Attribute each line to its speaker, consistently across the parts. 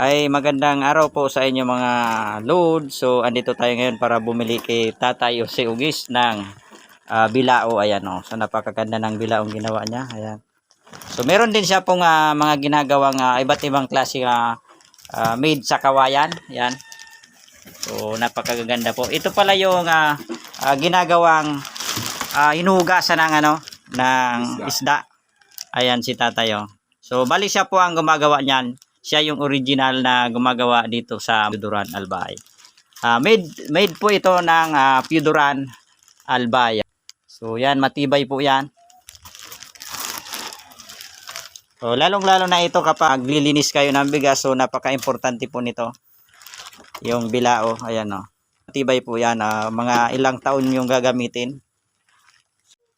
Speaker 1: Ay magandang araw po sa inyo mga load. So andito tayo ngayon para bumili kay Tatay Jose Ugis ng bilao. Ayan o. So napakaganda ng bilaong ginawa niya. Ayan. So meron din siya pong mga ginagawang iba't ibang klase made sa kawayan. Ayan. So napakaganda po. Ito pala yung ginagawang hinuhugasan ng ng isda. Ayan si Tatay o. So bali siya po ang gumagawa niyan. Siya yung original na gumagawa dito sa Piyuduran Albay. Made po ito ng Piyuduran Albay. So yan, matibay po yan. So lalong-lalo na ito kapag lilinis kayo ng bigas. So napaka-importante po nito. Yung bilao, ayan o. Matibay po yan. Mga ilang taon yung gagamitin.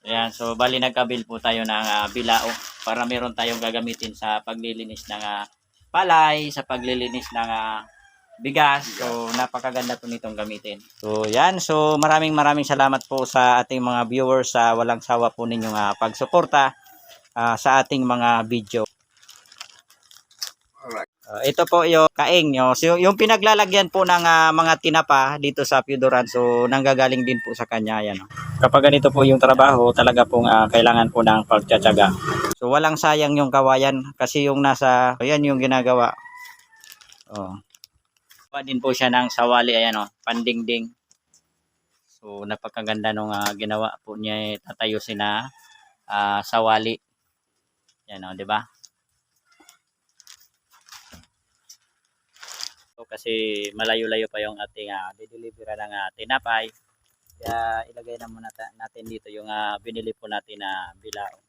Speaker 1: Ayan, so bali nagkabil po tayo ng bilao para meron tayong gagamitin sa paglilinis ng palay, sa paglilinis ng bigas. So napakaganda po nitong gamitin. So yan, so maraming salamat po sa ating mga viewers sa walang sawa po ninyong pagsuporta sa ating mga video. Ito po yung kaing nyo. So, yung pinaglalagyan po ng mga tinapa dito sa Piyuduran. So nanggagaling din po sa kanya. Yan, kapag ganito po yung trabaho, talaga pong kailangan po ng pagtsatsaga. So walang sayang yung kawayan kasi yung nasa, ayan yung ginagawa. Oh. Din po siya ng sawali, ayan o, pandingding. So napakaganda nung ginawa po niya, tatayo sina sawali. Yan o, di ba? So kasi malayo-layo pa yung ating dideliver ng tinapay. Kaya ilagay na muna natin dito yung binili po natin na bilao.